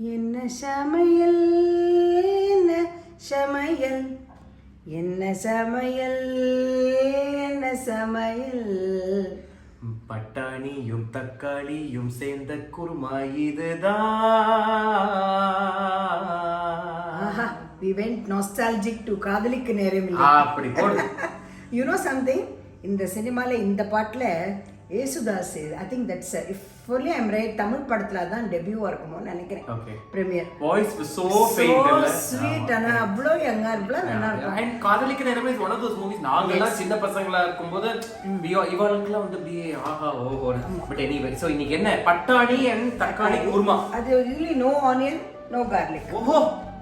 என்ன சமையல் என்ன சமையல் என்ன சமையல் என்ன சமையல் பட்டாணியும் தக்காளியும் சேர்ந்த குருமா இதுதான். we went nostalgic to காதலிக்கு நேரமில்லை. அப்படி போடு. You know something, இந்த சினிமால இந்த பாட்டுல Yesudas, I think that's if only I'm right, Tamil படத்துல தான் டெபியூவா இருக்குமோன்னு நினைக்கிறேன். Okay. Premiere. Voice was so faint. So sweet. ஆனா அவ்வளோ யங்கா இருப்பல நல்லா இருக்கும். And காதலிக்கு நேரமே is one of those movies நாங்கெல்லாம் சின்ன பசங்களா இருக்கும்போது இவங்களுக்குலாம் வந்து அப்படியே ஆஹா ஓஹோ. But anyway, so இன்னைக்கு என்ன பட்டாணி and தக்காளி குருமா. அது usually no onion, no garlic. ஓஹோ.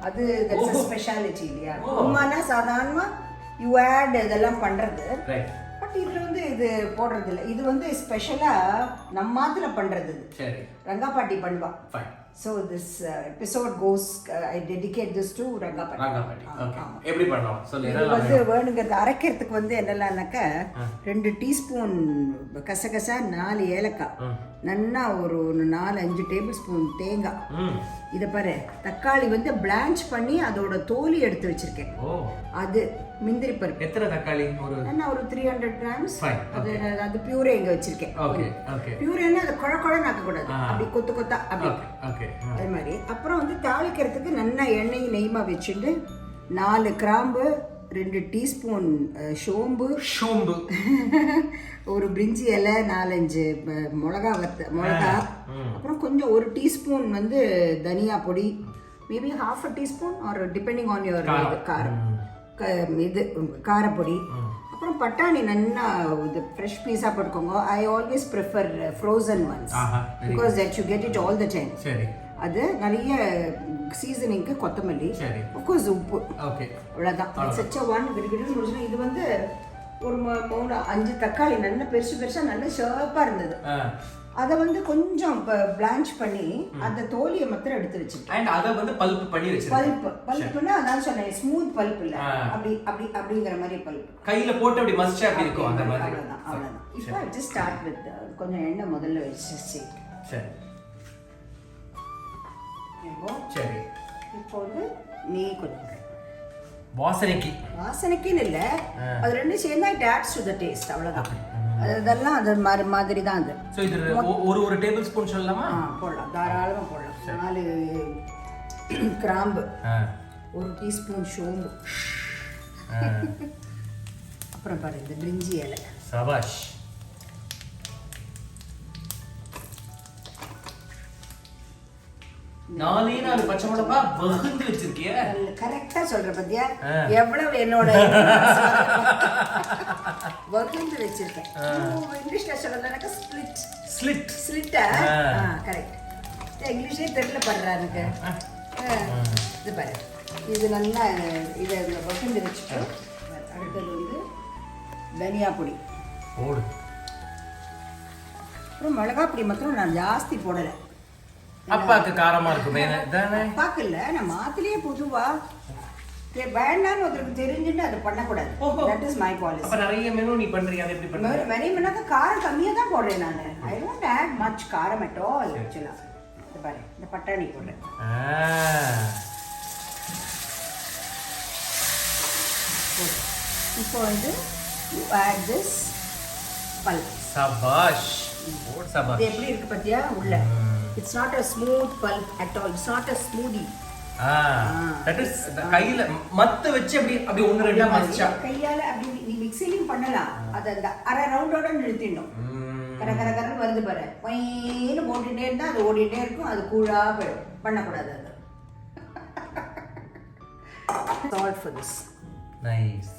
அது that's a speciality இல்லையா? குருமானா சாதாரணமா you add இதெல்லாம் பண்றது. Right. பட் இதுல வந்து இது போடுறது இல்லை. இது வந்து ஸ்பெஷலா நம்ம மாத்திர பண்றது. சரி. ரங்காபாட்டி பண்ணுவா. Fine. So this episode goes, I dedicate this to ரங்காபாட்டி. ரங்காபாட்டி. Okay. எப்படி பண்ணலாம்? சொல்லு. இது வந்து வேணுங்கிறது அரைக்கிறதுக்கு வந்து என்னலாம்னாக்க 2 டீஸ்பூன் கசகசா, 4 ஏலக்காய், நன்னா ஒரு 4-5 டேபிள் ஸ்பூன் தேங்காய். இதை பாரு, தக்காளி வந்து பிளான்ச் பண்ணி அதோட தோலி எடுத்து வச்சிருக்கேன். அது முந்திரி பருப்பு. எத்தனை தக்காளி? ஒரு 300 grams. அது பியூரே இங்க வச்சிருக்கேன். பியூரேன்னா அது குழ குழன்னு ஆக்கக்கூடாது, அப்படி கொத்து கொத்தா அப்படி. அதே மாதிரி அப்புறம் வந்து தாளிக்கிறதுக்கு நல்லா எண்ணெய் நெய்மா வச்சுட்டு 4 கிராம்பு, 2 டீஸ்பூன் சோம்பு, ஒரு பிரிஞ்சி இலை, 4-5 மிளகா மிளகா, அப்புறம் கொஞ்சம் 1 டீஸ்பூன் வந்து தனியா பொடி, maybe half a teaspoon or depending on your காரம், இது காரப்பொடி. அப்புறம் பட்டாணி நல்லா இது ஃப்ரெஷ் பீஸாக போட்டுக்கோங்க. I always prefer frozen once because that you get it all the time. அது நிறைய சீசனிங்க்கு கொத்தமல்லி, அஃப்கோர்ஸ் உப்பு, அவ்வளோதான். சச்ச ஒன் கிரிக்கிட்டு முடிச்சுன்னா இது வந்து ஒரு 3-5 தக்காளி நல்ல பெருசா நல்ல ஷார்ப்பாக இருந்தது. அதை வந்து கொஞ்சம் பிளான்ச் பண்ணி அந்த தோலியை மாத்திரம் எடுத்து வச்சுட்டேன். அண்ட் அதை வந்து பல்ப் பண்ணி வச்சிருக்கேன். பல்ப்னா அதான் சொன்னேன், ஸ்மூத் பல்ப் இல்ல, அப்படி அப்படிங்கிற மாதிரி பல்ப். கையில போட்டு அப்படி மஸ்ட் அப்படி இருக்கும் அந்த மாதிரி. அவ்வளவுதான். இப்போ ஜஸ்ட் ஸ்டார்ட் வித் கொஞ்சம் எண்ணெய் முதல்ல வச்சு. சரி. சரி. இப்போ வந்து நெய் கொஞ்சம் வாசனைக்குன்னு இல்ல, அது ரெண்டும் சேர்ந்தா it adds to the taste. அவ்வளவுதான். அதெல்லாம் அது மாதிரி தான். அது சோ இது ஒரு டேபிள் ஸ்பூன் சொல்லலாமா? போடலாம், தாராளமா போடலாம். 4 கிராம்பு, 1 டீஸ்பூன் சோம்பு, அப்புறம் பாரு இந்த பிரிஞ்சி இலை. சபாஷ். நாலு பச்சை மிளகா வகுந்து வச்சிருக்கிய. கரெக்டா சொல்ற பத்தியா, எவ்வளவு என்னோட வகுந்து வச்சிருக்கேன். இங்கிலீஷ்ல சொல்றதுனாக்க ஸ்லிட்டா கரெக்ட். இங்கிலீஷ்லயே தெரியல பண்றாருக்கு. இது பாரு, இது நல்லா இதை வகுந்து வச்சுட்டு அடுத்தது வந்து தனியா பொடி போடு. அப்புறம் மிளகா பொடி மாத்திரம் நான் ஜாஸ்தி போடலை. அப்பாக்கு காரமா இருக்குமே தானே? அப்பாக்கு இல்ல, நான் மாத்திலேயே பொதுவா வேண்டான்னு ஒருத்தருக்கு தெரிஞ்சுட்டு அதை பண்ணக்கூடாது. That is my policy. அப்ப நிறைய மெனு நீ பண்றியா? அது எப்படி பண்ற? மெனுனாக்க காரம் கம்மியா தான் போடுறேன் நான். ஐ டோன்ட் ஆட் மச் காரம் அட் ஆல் ஆக்சுவலா. இது பாரு, இந்த பட்டாணி போடுறேன். இப்போ வந்து you add this pulp. சபாஷ். சபாஷ். இது எப்படி இருக்கு பாத்தியா உள்ள? It's not a smooth pulp at all. It's not a smoothie. That is கையில மத்த வச்சு அப்படி ஒன்னு ரெண்டா மச்சா கையால அப்படி நீ மிக்ஸிலயும் பண்ணலாம். அது அந்த அரை ரவுண்டோட நிறுத்திடணும். கரகரன்னு வருது பாரு, பையன்னு போட்டுட்டே இருந்தா அது ஓடிட்டே இருக்கும், அது கூழா போயிடும். பண்ணக்கூடாது அது. Salt for this. Nice.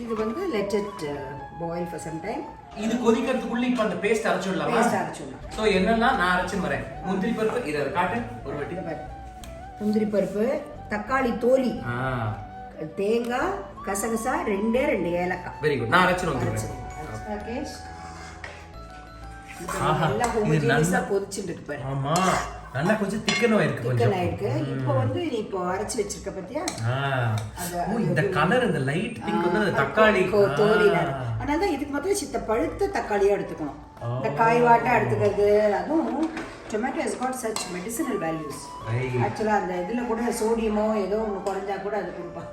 இது வந்து let it boil for some time. இது கொதிக்கிறதுக்குள்ள இப்ப அந்த பேஸ்ட் அரைச்சிடலாமா? பேஸ்ட் அரைச்சிடலாம். சோ என்னன்னா நான் அரைச்சு வரேன். முந்திரி பருப்பு இத காட்டு ஒரு வாட்டி. முந்திரி பருப்பு, தக்காளி தோலி, தேங்காய், கசகசா, 2 ஏலக்காய். Very good. நான் அரைச்சு வந்துறேன். ராகேஷ், நல்லா ஹோமோஜினியஸா கொதிச்சிட்டு இருக்கு பாரு. ஆமா, நல்லா கொஞ்சம் திக்கனா இருக்கு. இப்போ வந்து நீ இப்போ அரைச்சு வச்சிருக்க பாத்தியா? இந்த கலர், இந்த லைட் பிங்க் வந்து அந்த தக்காளி தோலில. அதனால இதுக்கு மட்டும் சித்த பழுத்த தக்காளியா எடுத்துக்கணும். இந்த காய் வாட்டா எடுத்துக்கிறது அதுவும் Tomato has got such medicinal values. Right. Actually, அந்த இதுல கூட சோடியமோ ஏதோ ஒன்று குறைஞ்சா கூட அது கொடுப்பாங்க.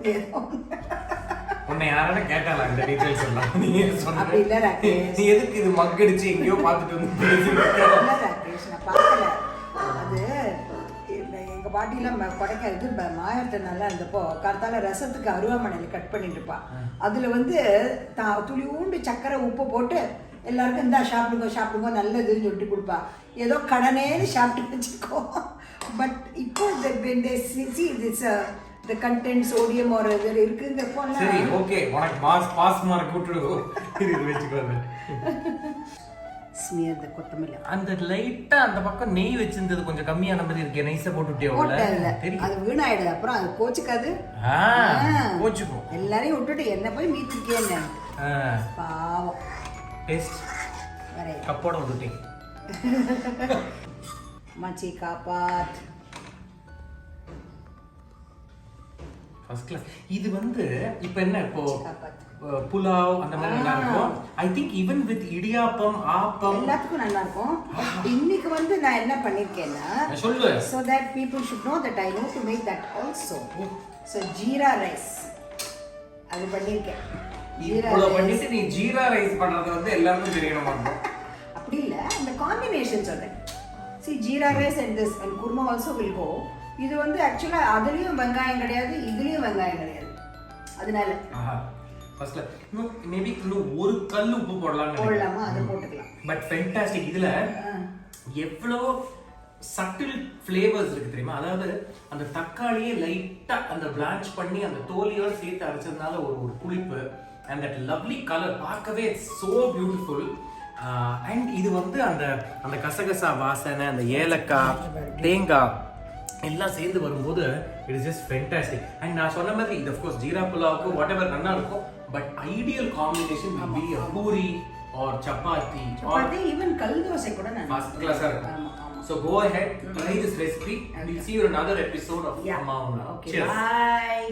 உன்னை யாராவது கேட்டாளா இந்த டீடைல்ஸ் எல்லாம்? நீ சொன்ன அப்படி இல்ல ராகேஷ். நீ எதுக்கு இது மக்கடிச்சு எங்கேயோ பார்த்துட்டு வந்து பேசிட்டு இல்ல ராகேஷ், நான் பார்க்கல. அது எங்க பாட்டிலாம் கொடைக்க இது மாயத்தை நல்லா இருந்தப்போ காத்தால ரசத்துக்கு அருவாமனையில் கட் பண்ணிட்டு இருப்பா. அதுல வந்து துளியூண்டு சக்கரை உப்பு போட்டு எல்லாருக்கும் இந்தா சாப்பிடுங்க நல்லதுன்னு சொல்லிட்டு கொடுப்பா. ஏதோ கடனேன்னு சாப்பிட்டு வச்சுக்கோ. பட் இப்போ the content sodium or other இருக்குங்கப்போ சரி ஓகே உனக்கு பாஸ் மார்க் கூட்டிடுவோம். இது வெச்சுக்கோங்க. ஸ்மியர் தி கொத்தமல்லி. அந்த லைட்டா அந்த பக்கம் நெய் வச்சிருந்தது கொஞ்சம் கம்மியான மாதிரி இருக்கு. நைஸா போட்டுட்டியோல. தெரியும். அது வீணாயிடுது. அப்புறம் அது கோச்சுக்காது. கோச்சுக்கும். எல்லாரையும் விட்டுட்டு என்ன போய் மீத்திருக்கேன்னு. பாவம். டேஸ்ட். வரே. கப்போட வந்துட்டே. மச்சி காப்பாத். First class. இது வந்து இப்போ என்ன இப்போ புலாவ் அந்த மாதிரி நல்லா இருக்கும். I think even with idiyappam appam எல்லாத்துக்கும் நல்லா இருக்கும். இன்னைக்கு வந்து நான் என்ன பண்ணிருக்கேன்னா சொல்லு. so that people should know that I know to make that also. So jeera rice அது பண்ணிருக்கேன். இவ்வளவு பண்ணிட்டு நீ ஜீரா ரைஸ் பண்றது வந்து எல்லாருக்கும் தெரியணும் மாட்டோம். அப்படி இல்ல அந்த காம்பினேஷன் சொல்றேன். see jeera rice and this and kurma also will go. இது வந்து एक्चुअली அதுலயும் வெங்காயம் கிடையாது, இதுலயும் வெங்காயம் கிடையாது. அதனால ஃபர்ஸ்ட்ல மேபி இன்னும் ஒரு கல் உப்பு போடலாமா? அதை போட்டுக்கலாம். But fantastic. இதுல எவ்வளவு சட்டில் ஃப்ளேவர்ஸ் இருக்கு தெரியுமா? அதாவது அந்த தக்காளியே லைட்டா அந்த பிளான்ச் பண்ணி அந்த தோலியோட சேர்த்து அரைச்சதுனால ஒரு புளிப்பு and that lovely color பார்க்கவே so beautiful. அண்ட் இது வந்து அந்த அந்த கசகசா வாசனை, அந்த ஏலக்காய், தேங்காய் எல்லாம் சேர்ந்து வரும்போது it is just fantastic. And நான் சொன்ன மாதிரி இது of course jeera புலாவுக்கு what ever நல்லா இருக்கும். But ideal combination will be a puri or chapati or even கல் தோசை கூட நல்லா ஃபர்ஸ்ட் கிளாஸா இருக்கும். So go ahead, try this recipe and we'll see you in another episode of Ammavum Naanum. Okay, bye.